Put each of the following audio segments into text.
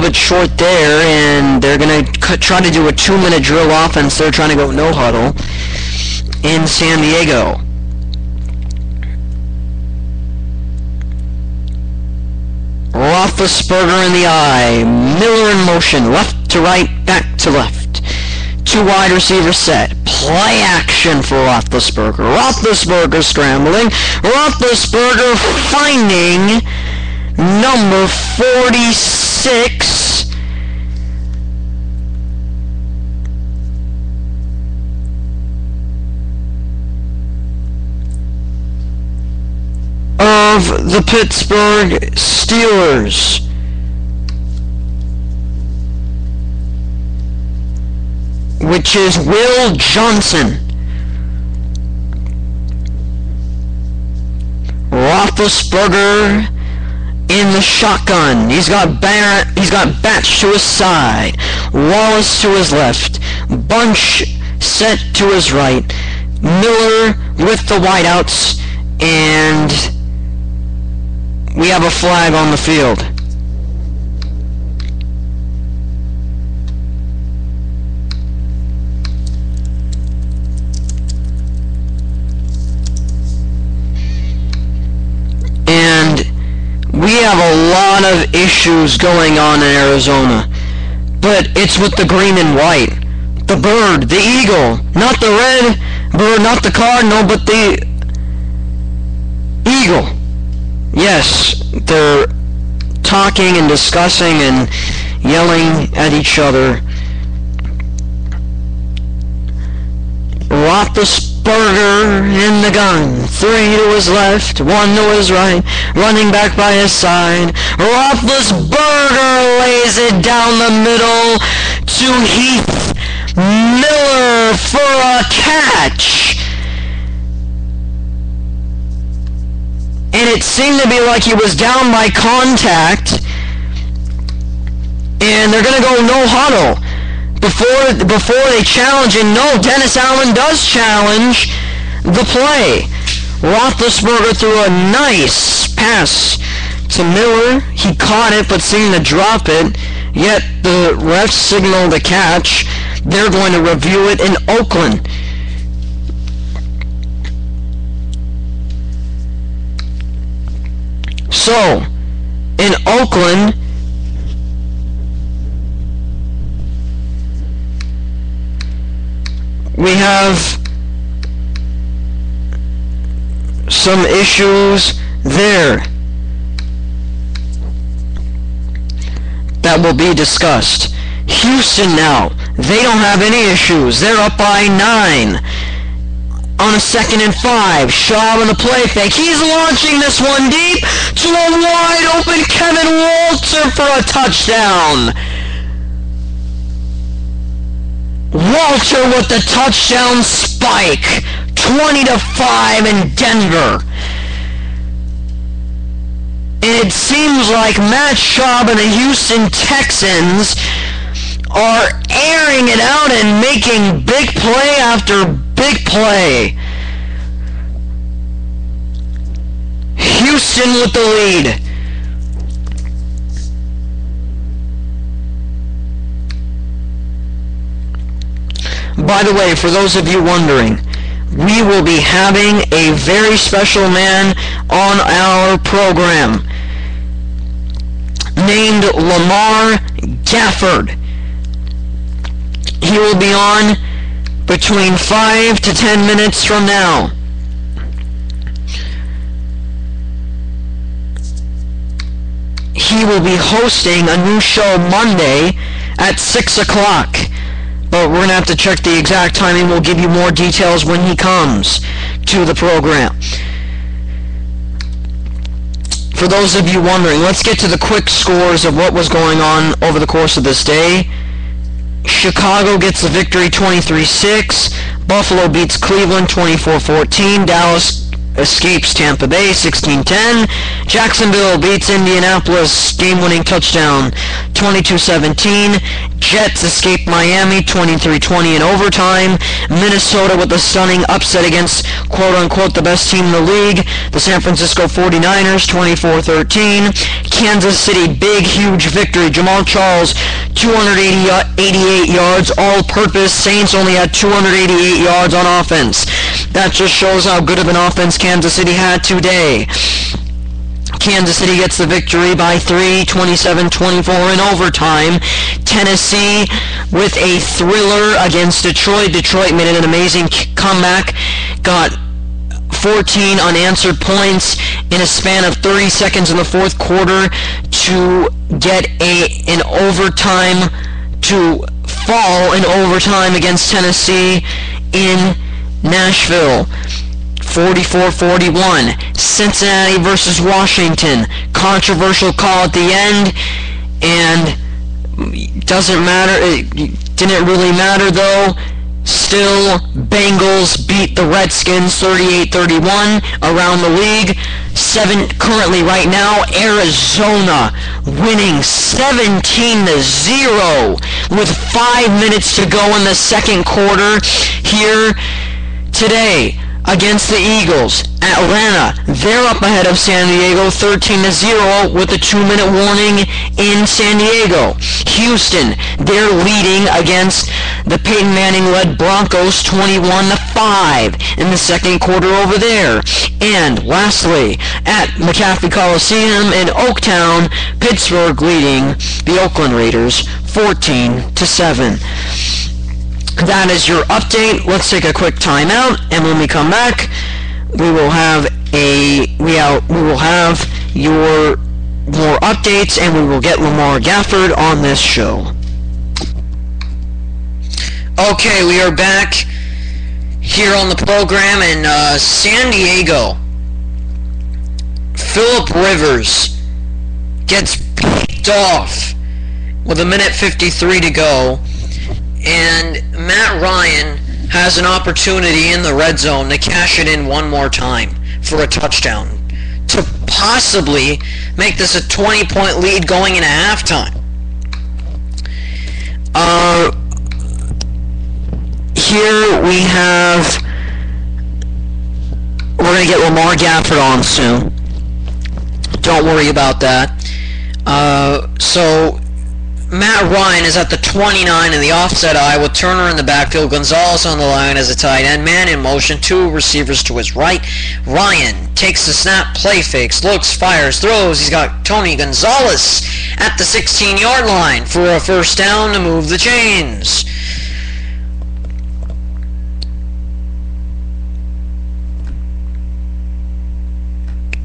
bit short there, and they're going to try to do a 2-minute drill offense. They're trying to go no huddle in San Diego. Roethlisberger in the eye. Miller in motion. Left to right, back to left. 2 wide receiver set. Play action for Roethlisberger. Roethlisberger scrambling. Roethlisberger finding number 46. Of the Pittsburgh Steelers. Which is Will Johnson. Roethlisberger in the shotgun. He's got Batch to his side, Wallace to his left, Bunch set to his right, Miller with the wideouts, and we have a flag on the field. And we have a lot of issues going on in Arizona. But it's with the green and white. The bird, the eagle, not the red bird, not the cardinal, but the eagle. Yes, they're talking and discussing and yelling at each other. Roethlisberger in the gun. 3 to his left, 1 to his right, running back by his side. Roethlisberger lays it down the middle to Heath Miller for a catch. And it seemed to be like he was down by contact. And they're going to go no huddle before they challenge. And no, Dennis Allen does challenge the play. Roethlisberger threw a nice pass to Miller. He caught it but seemed to drop it. Yet the refs signaled a catch. They're going to review it in Oakland. So, in Oakland, we have some issues there that will be discussed. Houston now, they don't have any issues. They're up by 9. On a 2nd and 5, Shaw on the play fake. He's launching this one deep to a wide open Kevin Walter for a touchdown. Walter with the touchdown spike. 20-5 in Denver. And it seems like Matt Schaub and the Houston Texans are airing it out and making big play after big play. Houston with the lead. By the way, for those of you wondering, we will be having a very special man on our program named Lamar Gafford. He will be on between 5 to 10 minutes from now. He will be hosting a new show Monday at 6 o'clock. But we're going to have to check the exact timing. We'll give you more details when he comes to the program. For those of you wondering, let's get to the quick scores of what was going on over the course of this day. Chicago gets the victory 23-6. Buffalo beats Cleveland 24-14. Dallas escapes Tampa Bay 16-10. Jacksonville beats Indianapolis, game-winning touchdown 22-17. Jets escape Miami 23-20 in overtime. Minnesota with a stunning upset against quote-unquote the best team in the league, the San Francisco 49ers 24-13. Kansas City, big, huge victory. Jamal Charles, 288 yards, all-purpose. Saints only had 288 yards on offense. That just shows how good of an offense Kansas City had today. Kansas City gets the victory by 3, 27-24 in overtime. Tennessee with a thriller against Detroit. Detroit made an amazing comeback, got 14 unanswered points in a span of 30 seconds in the fourth quarter to get an overtime, to fall in overtime against Tennessee in Nashville. 44-41. Cincinnati versus Washington. Controversial call at the end, and doesn't matter. It didn't really matter though. Still, Bengals beat the Redskins 38-31 around the league. Currently right now, Arizona winning 17-0 with 5 minutes to go in the second quarter here today against the Eagles. Atlanta, they're up ahead of San Diego 13-0 with a 2-minute warning in San Diego. Houston, they're leading against the Peyton Manning-led Broncos 21-5 in the second quarter over there. And lastly, at McAfee Coliseum in Oaktown, Pittsburgh leading the Oakland Raiders 14-7. That is your update. Let's take a quick timeout, and when we come back, we will have your more updates, and we will get Lamar Gafford on this show. Okay, we are back here on the program in San Diego. Phillip Rivers gets picked off with 1:53 to go. And Matt Ryan has an opportunity in the red zone to cash it in one more time for a touchdown to possibly make this a 20-point lead going into halftime. Here we're going to get Lamar Gafford on soon. Don't worry about that. So Matt Ryan is at the 29 in the offset eye with Turner in the backfield. Gonzalez on the line as a tight end. Man in motion. 2 receivers to his right. Ryan takes the snap, play fakes, looks, fires, throws. He's got Tony Gonzalez at the 16-yard line for a first down to move the chains.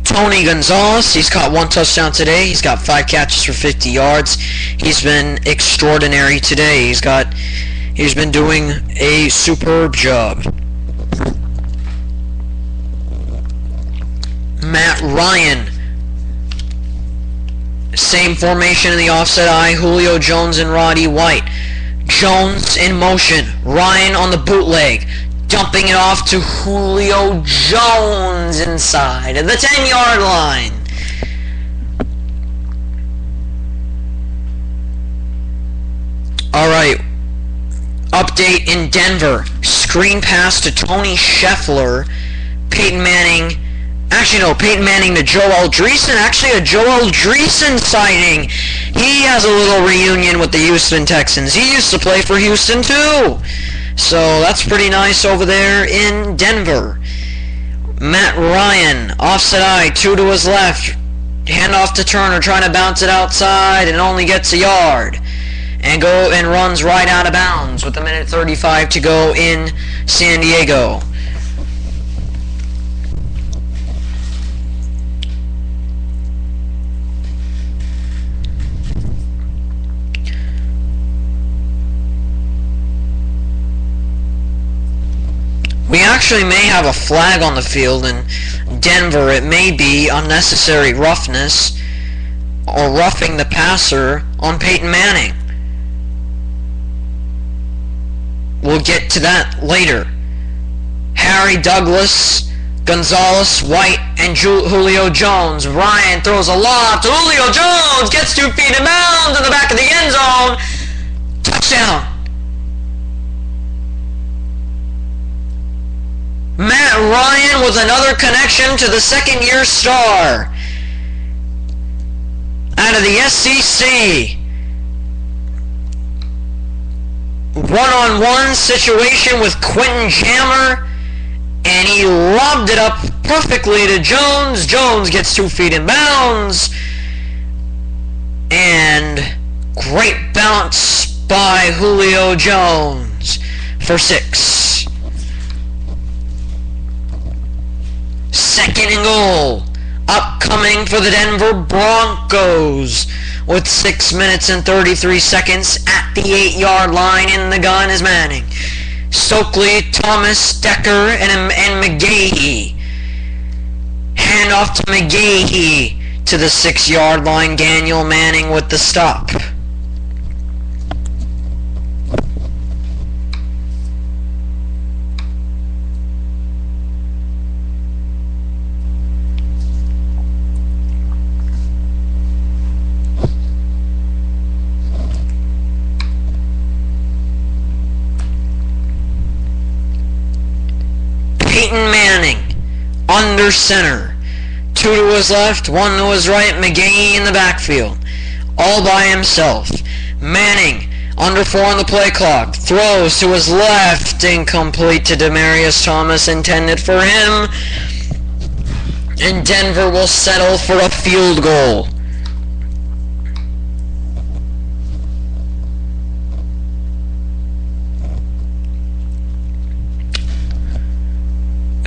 Tony Gonzalez, he's caught 1 touchdown today. He's got 5 catches for 50 yards. He's been extraordinary today. He's been doing a superb job. Matt Ryan, same formation in the offset eye. Julio Jones and Roddy White. Jones in motion. Ryan on the bootleg, dumping it off to Julio Jones inside of the 10-yard line. Alright, update in Denver. Screen pass to Tony Scheffler. Peyton Manning to Joe Aldreessen. Actually, a Joe Aldreessen sighting. He has a little reunion with the Houston Texans. He used to play for Houston too. So that's pretty nice over there in Denver. Matt Ryan, offset eye, 2 to his left. Handoff to Turner, trying to bounce it outside and only gets a yard. And runs right out of bounds with 1:35 to go in San Diego. We actually may have a flag on the field in Denver. It may be unnecessary roughness or roughing the passer on Peyton Manning. We'll get to that later. Harry Douglas, Gonzalez, White, and Julio Jones. Ryan throws a lob to Julio Jones. Gets 2 feet in bounds in the back of the end zone. touchdown. Matt Ryan with another connection to the second-year star out of the SEC. One-on-one situation with Quentin Jammer, and he lobbed it up perfectly to Jones. Jones gets 2 feet in bounds, and great bounce by Julio Jones for 6. Second and goal, upcoming for the Denver Broncos with 6 minutes and 33 seconds at the 8-yard line. In the gun is Manning, Stokely, Thomas, Decker, and McGahee. Handoff to McGahee to the 6-yard line. Daniel Manning with the stop. Peyton Manning under center. 2 to his left, 1 to his right. McGahee in the backfield, all by himself. Manning under 4 on the play clock. Throws to his left, incomplete to Demaryius Thomas, intended for him. And Denver will settle for a field goal.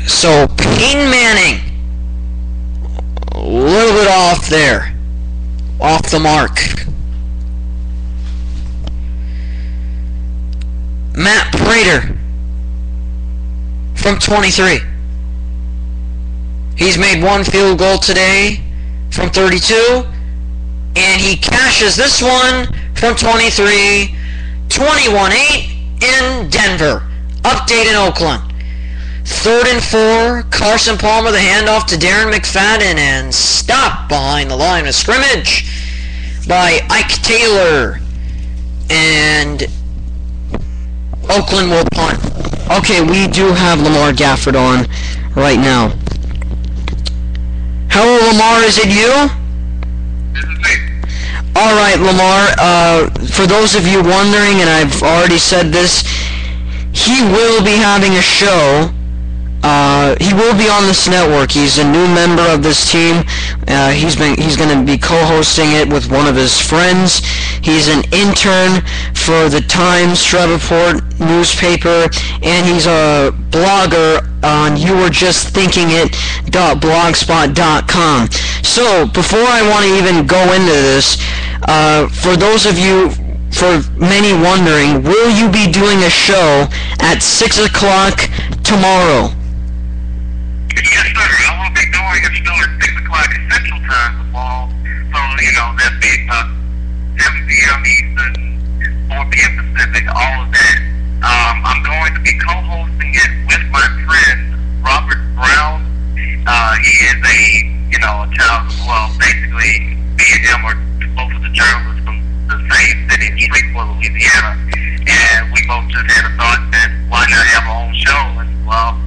So Peyton Manning, a little bit off there, off the mark. Matt Prater from 23. He's made 1 field goal today from 32, and he cashes this one from 23. 21-8 in Denver. Update in Oakland. 3rd and 4, Carson Palmer, the handoff to Darren McFadden, and stopped behind the line of scrimmage by Ike Taylor, and Oakland will punt. Okay, we do have Lamar Gafford on right now. Hello, Lamar, is it you? This is me. Alright, Lamar, for those of you wondering, and I've already said this, he will be having a show. He will be on this network. He's a new member of this team. He's going to be co-hosting it with one of his friends. He's an intern for the Times Shreveport newspaper, and he's a blogger on youwerejustthinkingit.blogspot.com. So, before I want to even go into this, for those of you, for many wondering, will you be doing a show at 6 o'clock tomorrow? Yes, sir. I will be doing a show at 6 o'clock Central Time tomorrow. So, that'd be 7 p.m. Eastern, 4 p.m. Pacific, all of that. I'm going to be co-hosting it with my friend, Robert Brown. He is a child as well. Basically, me and him are both of the journalists from the same city, Shreveport, Louisiana. And we both just had a thought that why not have our own show? And, well,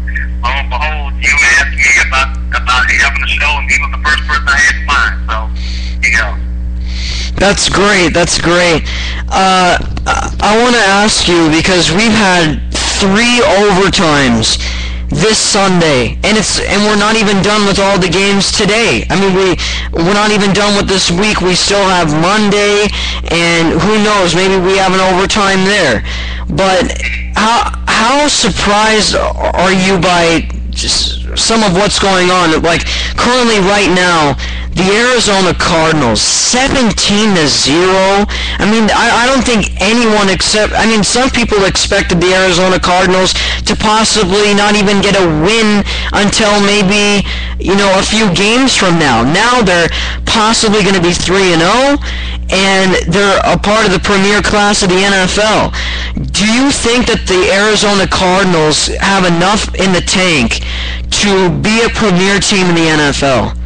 lo and behold, you asked me about having a show, and he was the first person I had in mind. So, here you go. That's great. That's great. I want to ask you, because we've had 3 overtimes this Sunday, and we're not even done with all the games today. I mean, we're not even done with this week. We still have Monday, and who knows, maybe we have an overtime there. But how surprised are you by just some of what's going on? Like, currently right now, the Arizona Cardinals, 17-0. I mean, I don't think anyone some people expected the Arizona Cardinals to possibly not even get a win until maybe, a few games from now. Now they're possibly going to be 3-0, and they're a part of the premier class of the NFL. Do you think that the Arizona Cardinals have enough in the tank to be a premier team in the NFL?